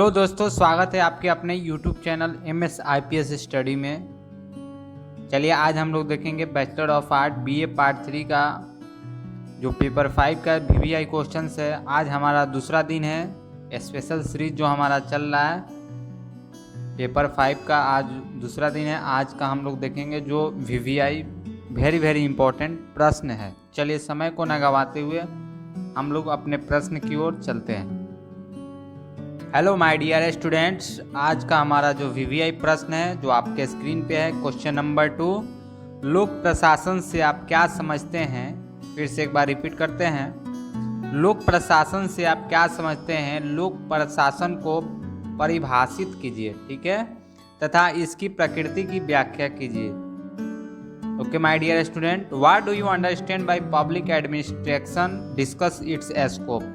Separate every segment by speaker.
Speaker 1: Hello दोस्तों, स्वागत है आपके अपने YouTube channel MS IPS study में। चलिए आज हम लोग देखेंगे bachelor of art BA part 3 का जो पेपर 5 का VVI क्वेश्चंस है। आज हमारा दूसरा दिन है, स्पेशल सीरीज जो हमारा चल रहा है पेपर 5 का आज दूसरा दिन है। आज का हम लोग देखेंगे जो VVI वेरी इंपॉर्टेंट प्रश्न है। चलिए समय को न गंवाते हुए हम लोग अपने प्रश्न की ओर चलते हैं। हेलो माय डियर स्टूडेंट्स, आज का हमारा जो VVI प्रश्न है जो आपके स्क्रीन पे है, क्वेश्चन नंबर 2, लोक प्रशासन से आप क्या समझते हैं। फिर से एक बार रिपीट करते हैं, लोक प्रशासन से आप क्या समझते हैं। लोक प्रशासन को परिभाषित कीजिए, ठीक है, तथा इसकी प्रकृति की व्याख्या कीजिए। Okay my dear student, what do you understand by public administration, discuss its scope.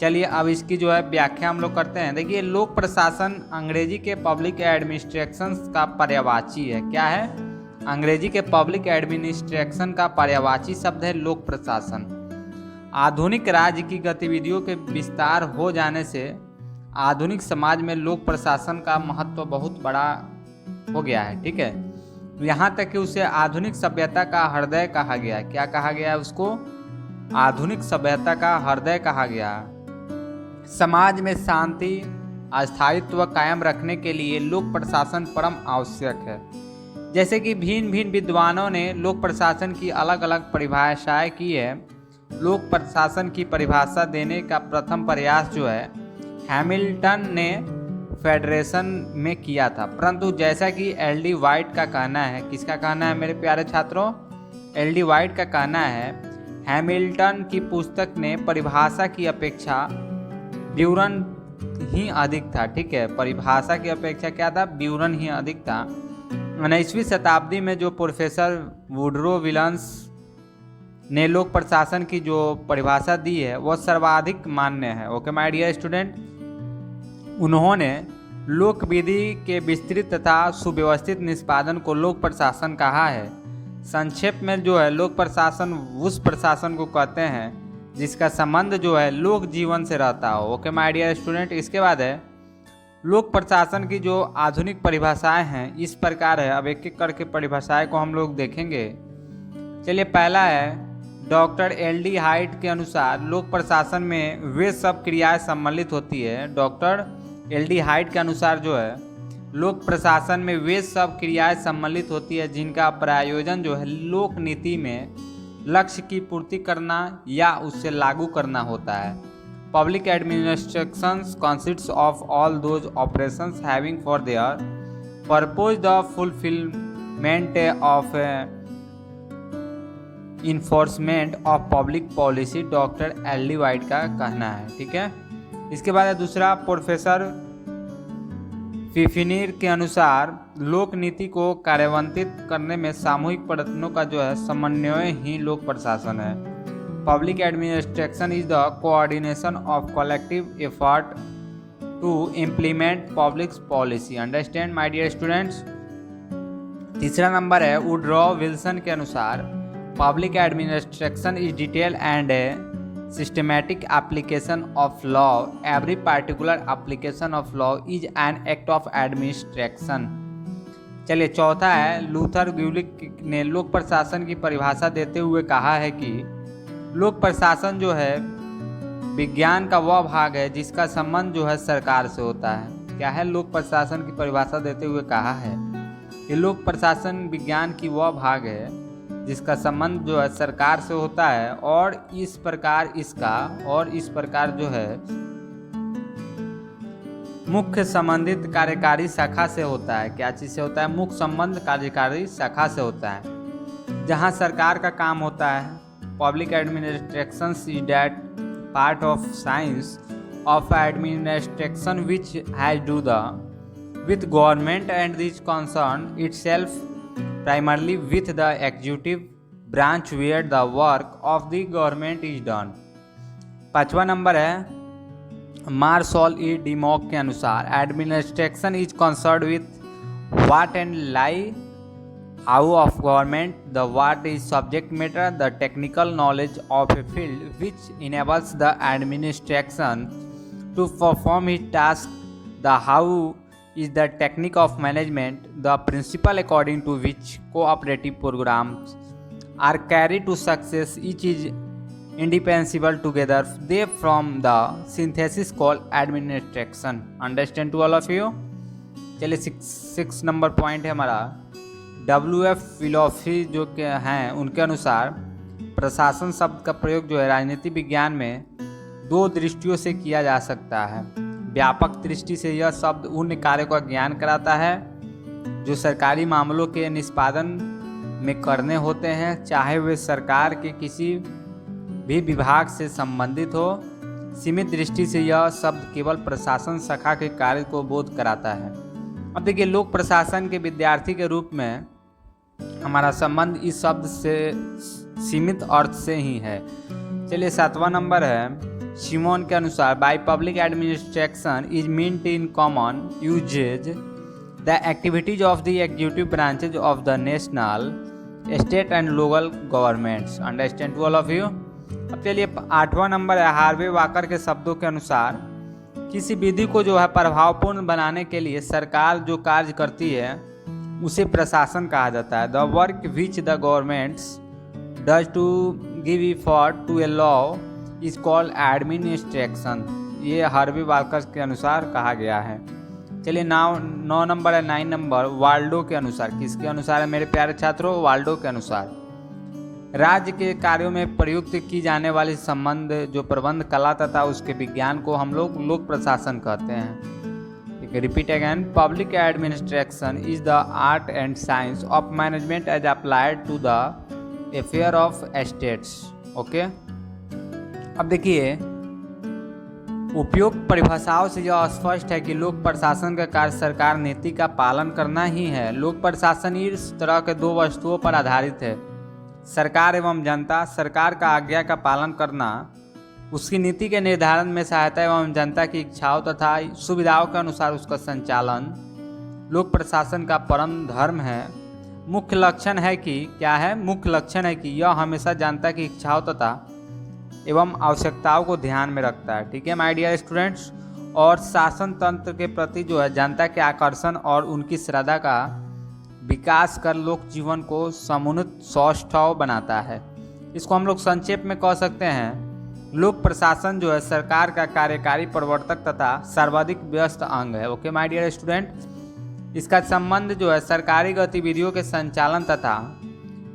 Speaker 1: चलिए अब इसकी जो है व्याख्या हम लोग करते हैं। देखिए, लोक प्रशासन अंग्रेजी के पब्लिक एडमिनिस्ट्रेशन का पर्यायवाची है। क्या है? अंग्रेजी के पब्लिक एडमिनिस्ट्रेशन का पर्यायवाची शब्द है लोक प्रशासन। आधुनिक राज्य की गतिविधियों के विस्तार हो जाने से आधुनिक समाज में लोक प्रशासन का महत्व बहुत बड़ा हो गया है, ठीक है। यहाँ तक कि उसे आधुनिक सभ्यता का हृदय कहा गया। क्या कहा गया है उसको? आधुनिक सभ्यता का हृदय कहा गया। समाज में शांति स्थायित्व कायम रखने के लिए लोक प्रशासन परम आवश्यक है। जैसे कि भिन्न विद्वानों ने लोक प्रशासन की अलग अलग परिभाषाएं की है। लोक प्रशासन की परिभाषा देने का प्रथम प्रयास जो है हैमिल्टन ने फेडरेशन में किया था, परंतु जैसा कि LD वाइट का कहना है, किसका कहना है मेरे प्यारे छात्रों? LD वाइट का कहना है हैमिल्टन की पुस्तक ने परिभाषा की अपेक्षा विवरण ही अधिक था, ठीक है। परिभाषा की अपेक्षा क्या था? विवरण ही अधिक था। 19वीं शताब्दी में जो प्रोफेसर वुडरो विलियम्स ने लोक प्रशासन की जो परिभाषा दी है वह सर्वाधिक मान्य है। ओके माय डियर स्टूडेंट, उन्होंने लोक विधि के विस्तृत तथा सुव्यवस्थित निष्पादन को लोक प्रशासन कहा है। संक्षेप में जो है लोक प्रशासन उस प्रशासन को कहते हैं जिसका संबंध जो है लोक जीवन से रहता हो। ओके माय डियर स्टूडेंट, इसके बाद है लोक प्रशासन की जो आधुनिक परिभाषाएं हैं इस प्रकार है। अब एक एक करके परिभाषाएं को हम लोग देखेंगे। चलिए, पहला है डॉक्टर LD हाइट के अनुसार लोक प्रशासन में वे सब क्रियाएं सम्मिलित होती है। डॉक्टर LD हाइट के अनुसार जो है लोक प्रशासन में वे सब क्रियाएं सम्मिलित होती है जिनका प्रयोजन जो है लोक नीति में लक्ष्य की पूर्ति करना या उससे लागू करना होता है। Public administration consists of all those operations having for their purpose the fulfilment of enforcement of public policy. Doctor LD white का कहना है, ठीक है। इसके बाद दूसरा प्रोफेसर फिफिनीर के अनुसार लोक नीति को कार्यान्वित करने में सामूहिक प्रयत्नों का जो है समन्वय ही लोक प्रशासन है। Public administration is the coordination of collective effort to implement public policy. Understand my dear students. तीसरा नंबर है वुडरो विल्सन के अनुसार public administration is detail and systematic application of law. Every particular application of law is an act of administration. चलिए, चौथा है Luther ग्यूलिक ने लोक प्रशासन की परिभाषा देते हुए कहा है कि लोक प्रशासन जो है विज्ञान का वह भाग है जिसका संबंध जो है सरकार से होता है। क्या है? लोक प्रशासन की परिभाषा देते हुए कहा है कि लोक प्रशासन विज्ञान की वह भाग है जिसका संबंध जो है सरकार से होता है और इस प्रकार जो है मुख्य संबंधित कार्यकारी शाखा से होता है। क्या चीज़ से होता है? मुख्य संबंध कार्यकारी शाखा से होता है जहां सरकार का काम होता है। Public administration is that part of science of administration which has do the with government and is concern itself primarily with the executive branch where the work of the government is done। पांचवा number है martial E. डिमॉक के अनुसार administration is concerned with what and lie how of government, the what is subject matter, the technical knowledge of a field which enables the administration to perform his task the how is the technique of management, the principle according to which cooperative programs are carried to success. Each is indispensable together. They form the synthesis called administration. Understand to all of you? चलिए six number point है हमारा, WF philosophy जो के हैं उनके अनुसार प्रशासन शब्द का प्रयोग जो है राजनीति विज्ञान में दो दृष्टियों से किया जा सकता है। व्यापक दृष्टि से यह शब्द उन कार्यों का ज्ञान कराता है जो सरकारी मामलों के निष्पादन में करने होते हैं, चाहे वे सरकार के किसी भी विभाग से संबंधित हो। सीमित दृष्टि से यह शब्द केवल प्रशासन शाखा के कार्य को बोध कराता है। अब देखिए, लोक प्रशासन के विद्यार्थी के रूप में हमारा संबंध इस शब्द से सीमित अर्थ से ही है। चलिए 7वां नंबर है, सिमोन के अनुसार by public administration is meant in common usage the activities of the executive branches of the national state and local governments. Understand to all of you. अब चलिए 8वां नंबर है, हार्वे वाकर के शब्दों के अनुसार किसी विधि को जो है प्रभावपूर्ण बनाने के लिए सरकार जो कार्य करती है उसे प्रशासन कहा जाता है। The work which the governments does to give effort to a law is called administration. ये हार्वे वाकर के अनुसार कहा गया है। चलिए 9 नंबर है, 9 नंबर वाल्डो के अनुसार। किसके अनुसार है मेरे प्यारे छात्रों? वाल्डो के अनुसार राज्य के कार्यों में प्रयुक्त की जाने वाली संबंध जो प्रबंध कला तथा उसके विज्ञान को हम लोग लोक प्रशासन कहते हैं। Repeat again, public administration is the art and science of management as applied to the affair of states. Okay, अब देखिए, उपयुक्त परिभाषाओं से यह स्पष्ट है कि लोक प्रशासन का कार्य सरकार नीति का पालन करना ही है। लोक प्रशासन इस तरह के दो वस्तुओं पर आधारित है, सरकार एवं जनता। सरकार का आज्ञा का पालन करना, उसकी नीति के निर्धारण में सहायता एवं जनता की इच्छाओं तथा सुविधाओं के अनुसार उसका संचालन लोक प्रशासन का परम धर्म है। मुख्य लक्षण है कि क्या है? मुख्य लक्षण है कि यह हमेशा जनता की इच्छाओं तथा एवं आवश्यकताओं को ध्यान में रखता है। ठीक है माय डियर स्टूडेंट्स, और शासन तंत्र के प्रति जो है जनता के आकर्षण और उनकी श्रद्धा का विकास कर लोक जीवन को समुन्नत सौष्ठव बनाता है। इसको हम लोग संक्षेप में कह सकते हैं, लोक प्रशासन जो है सरकार का कार्यकारी प्रवर्तक तथा सर्वाधिक व्यस्त अंग है। ओके माय डियर स्टूडेंट, इसका संबंध जो है सरकारी गतिविधियों के संचालन तथा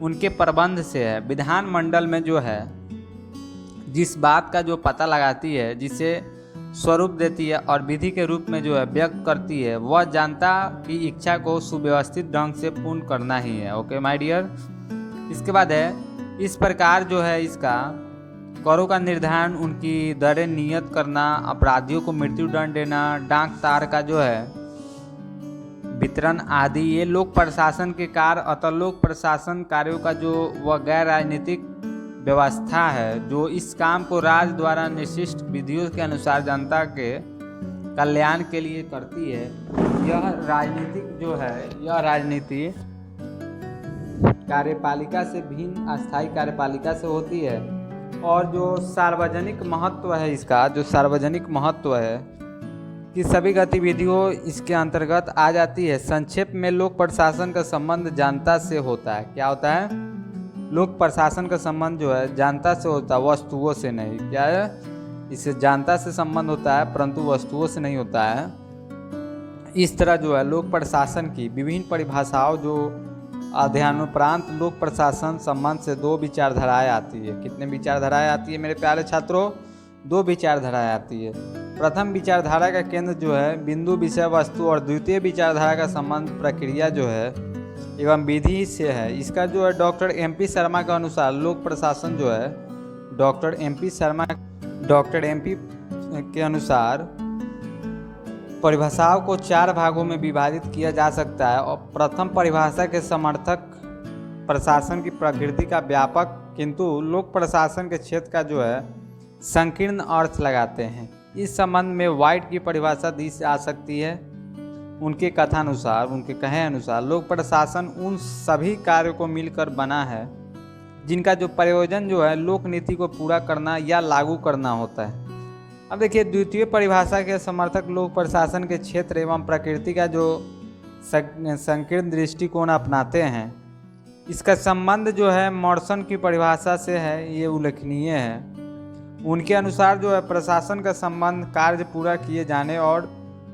Speaker 1: उनके प्रबंध से है। विधानमंडल में जो है जिस बात का जो पता लगाती है, जिसे स्वरूप देती है और विधि के रूप में जो है व्यक्त करती है, वह जनता की इच्छा को सुव्यवस्थित ढंग से पूर्ण करना ही है। ओके माय डियर, इसके बाद है, इस प्रकार जो है इसका करों का निर्धारण, उनकी दरें नियत करना, अपराधियों को मृत्यु दंड देना, डाक तार का जो है वितरण आदि, ये लोक प्रशासन के कार्य। अतः लोक प्रशासन कार्यों का जो वह गैर राजनीतिक व्यवस्था है जो इस काम को राज्य द्वारा निश्चित विधियों के अनुसार जनता के कल्याण के लिए करती है। यह राजनीतिक जो है, यह राजनीति कार्यपालिका से भिन्न अस्थायी कार्यपालिका से होती है। और जो सार्वजनिक महत्व है इसका, जो सार्वजनिक महत्व है कि सभी गतिविधियों इसके अंतर्गत आ जाती है। संक्षेप में लोक प्रशासन का संबंध जनता से होता है। क्या होता है? लोक प्रशासन का संबंध जो है जनता से होता है, वस्तुओं से नहीं। क्या है? इससे जनता से संबंध होता है परंतु वस्तुओं से नहीं होता है। इस तरह जो है लोक प्रशासन की विभिन्न परिभाषाओं जो अध्ययनोपरांत लोक प्रशासन संबंध से दो विचारधाराएं आती है। कितने विचारधाराएं आती है मेरे प्यारे छात्रों? दो विचारधाराएं आती है। प्रथम विचारधारा का केंद्र जो है बिंदु विषय वस्तु और द्वितीय विचारधारा का संबंध प्रक्रिया जो है एवं विधि से है। इसका जो है डॉक्टर MP शर्मा के अनुसार लोक प्रशासन जो है, डॉक्टर MP के अनुसार परिभाषाओं को 4 भागों में विभाजित किया जा सकता है। और प्रथम परिभाषा के समर्थक प्रशासन की प्रकृति का व्यापक किंतु लोक प्रशासन के क्षेत्र का जो है संकीर्ण अर्थ लगाते हैं। इस संबंध में वाइट की परिभाषा दी जा सकती है। उनके कथानुसार, उनके कहे अनुसार लोक प्रशासन उन सभी कार्यों को मिलकर बना है जिनका जो प्रयोजन जो है लोक नीति को पूरा करना या लागू करना होता है। अब देखिए द्वितीय परिभाषा के समर्थक लोग प्रशासन के क्षेत्र एवं प्रकृति का जो संकीर्ण दृष्टिकोण अपनाते हैं, इसका संबंध जो है मॉर्सन की परिभाषा से है, ये उल्लेखनीय है। उनके अनुसार जो है प्रशासन का संबंध कार्य पूरा किए जाने और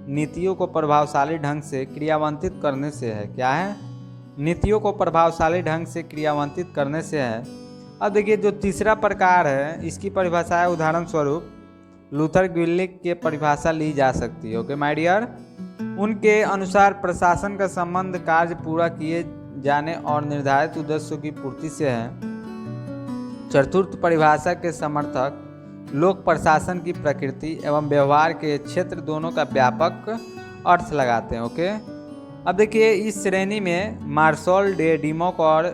Speaker 1: नीतियों को प्रभावशाली ढंग से क्रियान्वित करने से है। क्या है? नीतियों को प्रभावशाली ढंग से क्रियान्वित करने से है। अब देखिए जो तीसरा प्रकार है, इसकी परिभाषा है, उदाहरण स्वरूप लूथर गिल्लिक की परिभाषा ली जा सकती है। ओके माय डियर, उनके अनुसार प्रशासन का संबंध कार्य पूरा किए जाने और निर्धारित उद्देश्यों की पूर्ति से है। चतुर्थ परिभाषा के समर्थक लोग प्रशासन की प्रकृति एवं व्यवहार के क्षेत्र दोनों का व्यापक अर्थ लगाते हैं। ओके, अब देखिए इस श्रेणी में मार्शल डे डिमॉक और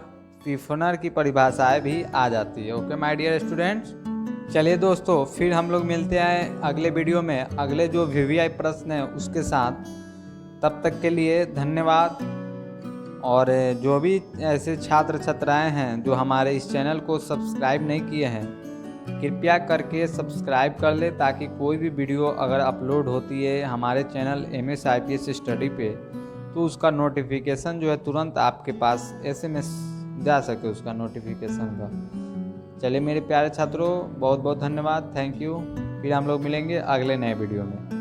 Speaker 1: पिफनर की परिभाषाएं भी आ जाती है। ओके माय डियर स्टूडेंट्स, चलिए दोस्तों फिर हम लोग मिलते हैं अगले वीडियो में अगले जो VVI प्रश्न है उसके साथ। तब तक के लिए धन्यवाद। और जो भी ऐसे छात्र छात्राएं हैं जो हमारे इस चैनल को सब्सक्राइब नहीं किए हैं, कृपया करके सब्सक्राइब कर ले, ताकि कोई भी वीडियो अगर अपलोड होती है हमारे चैनल MS IPS स्टडी पे, तो उसका नोटिफिकेशन जो है तुरंत आपके पास SMS जा सके, उसका नोटिफिकेशन का। चलिए मेरे प्यारे छात्रों, बहुत बहुत धन्यवाद, थैंक यू। फिर हम लोग मिलेंगे अगले नए वीडियो में।